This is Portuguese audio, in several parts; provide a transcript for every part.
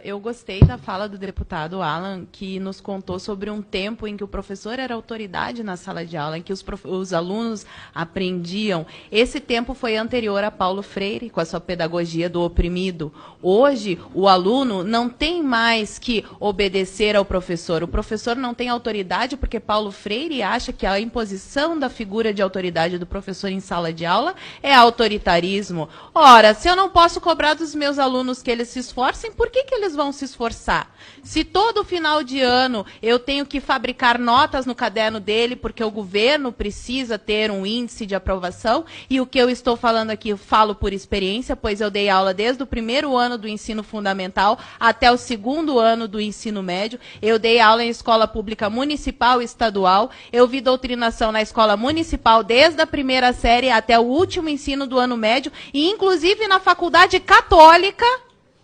Eu gostei da fala do deputado Alan, que nos contou sobre um tempo em que o professor era autoridade na sala de aula, em que os alunos aprendiam. Esse tempo foi anterior a Paulo Freire, com a sua pedagogia do oprimido. Hoje, o aluno não tem mais que obedecer ao professor. O professor não tem autoridade porque Paulo Freire acha que a imposição da figura de autoridade do professor em sala de aula é autoritarismo. Ora, se eu não posso cobrar dos meus alunos que eles se esforcem, por que eles vão se esforçar? Se todo final de ano eu tenho que fabricar notas no caderno dele, porque o governo precisa ter um índice de aprovação, e o que eu estou falando aqui eu falo por experiência, pois eu dei aula desde o primeiro ano do ensino fundamental até o segundo ano do ensino médio. Eu dei aula em escola pública municipal e estadual, eu vi doutrinação na escola municipal desde a primeira série até o último ensino do ano médio, e inclusive na faculdade católica.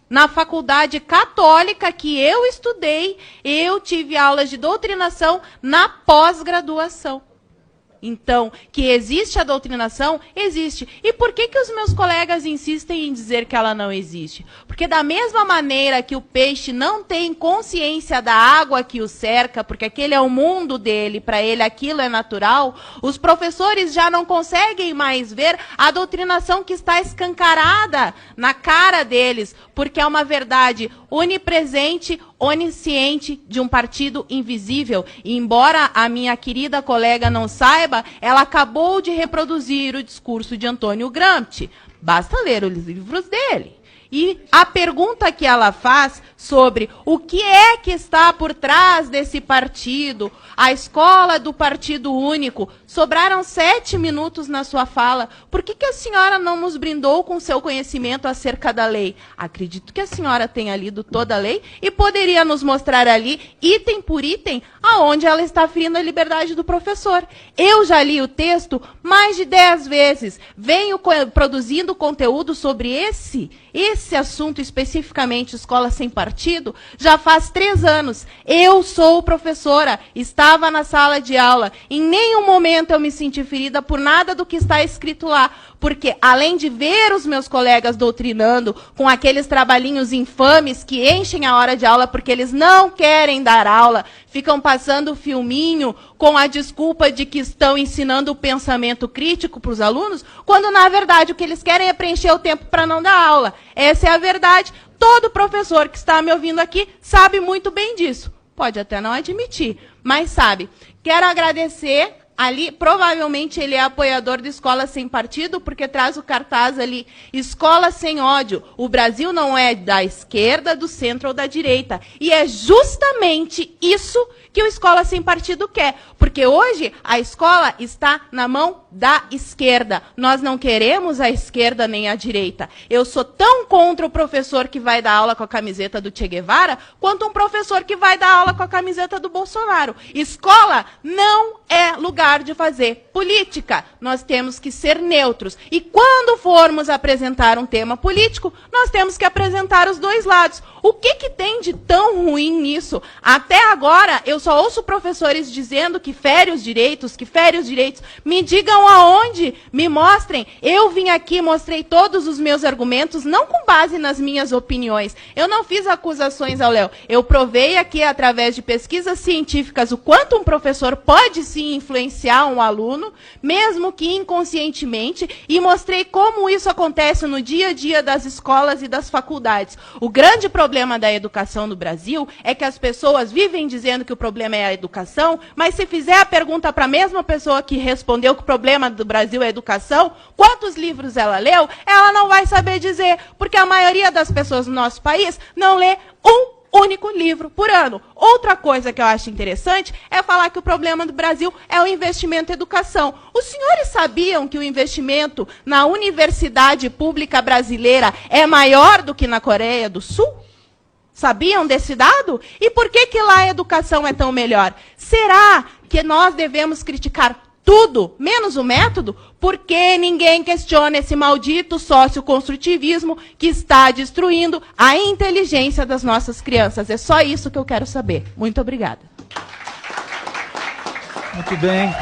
Na faculdade católica que eu estudei, eu tive aulas de doutrinação na pós-graduação. Então, que existe a doutrinação, existe. E por que os meus colegas insistem em dizer que ela não existe? Porque da mesma maneira que o peixe não tem consciência da água que o cerca, porque aquele é o mundo dele, para ele aquilo é natural, os professores já não conseguem mais ver a doutrinação que está escancarada na cara deles, porque é uma verdade onipresente, onisciente de um partido invisível. E embora a minha querida colega não saiba, ela acabou de reproduzir o discurso de Antônio Gramsci. Basta ler os livros dele. E a pergunta que ela faz sobre o que é que está por trás desse partido, a escola do partido único, sobraram 7 minutos na sua fala. Por que a senhora não nos brindou com seu conhecimento acerca da lei? Acredito que a senhora tenha lido toda a lei e poderia nos mostrar ali, item por item, aonde ela está ferindo a liberdade do professor. Eu já li o texto mais de 10 vezes. Venho produzindo conteúdo sobre esse assunto especificamente, escola sem partido, já faz 3 anos. Eu sou professora, estava na sala de aula. Em nenhum momento eu me senti ferida por nada do que está escrito lá. Porque, além de ver os meus colegas doutrinando com aqueles trabalhinhos infames que enchem a hora de aula porque eles não querem dar aula, ficam passando o filminho com a desculpa de que estão ensinando o pensamento crítico para os alunos, quando, na verdade, o que eles querem é preencher o tempo para não dar aula. Essa é a verdade. Todo professor que está me ouvindo aqui sabe muito bem disso. Pode até não admitir, mas sabe. Quero agradecer. Ali, provavelmente, ele é apoiador de Escola Sem Partido, porque traz o cartaz ali, Escola Sem Ódio. O Brasil não é da esquerda, do centro ou da direita. E é justamente isso que o Escola Sem Partido quer. Porque hoje a escola está na mão da esquerda. Nós não queremos a esquerda nem a direita. Eu sou tão contra o professor que vai dar aula com a camiseta do Che Guevara, quanto um professor que vai dar aula com a camiseta do Bolsonaro. Escola não é lugar de fazer política. Nós temos que ser neutros. E quando formos apresentar um tema político, nós temos que apresentar os dois lados. O que tem de tão ruim nisso? Até agora, eu só ouço professores dizendo que fere os direitos, Me digam aonde, me mostrem. Eu vim aqui, mostrei todos os meus argumentos, não com base nas minhas opiniões. Eu não fiz acusações ao Léo. Eu provei aqui, através de pesquisas científicas, o quanto um professor pode sim influenciar um aluno, mesmo que inconscientemente, e mostrei como isso acontece no dia a dia das escolas e das faculdades. O grande problema da educação no Brasil é que as pessoas vivem dizendo que o problema é a educação, mas se fizer a pergunta para a mesma pessoa que respondeu que o problema do Brasil é a educação, quantos livros ela leu, ela não vai saber dizer, porque a maioria das pessoas no nosso país não lê um único livro por ano. Outra coisa que eu acho interessante é falar que o problema do Brasil é o investimento em educação. Os senhores sabiam que o investimento na universidade pública brasileira é maior do que na Coreia do Sul? Sabiam desse dado? E por que lá a educação é tão melhor? Será que nós devemos criticar tudo, menos o método? Porque ninguém questiona esse maldito socioconstrutivismo que está destruindo a inteligência das nossas crianças. É só isso que eu quero saber. Muito obrigada. Muito bem.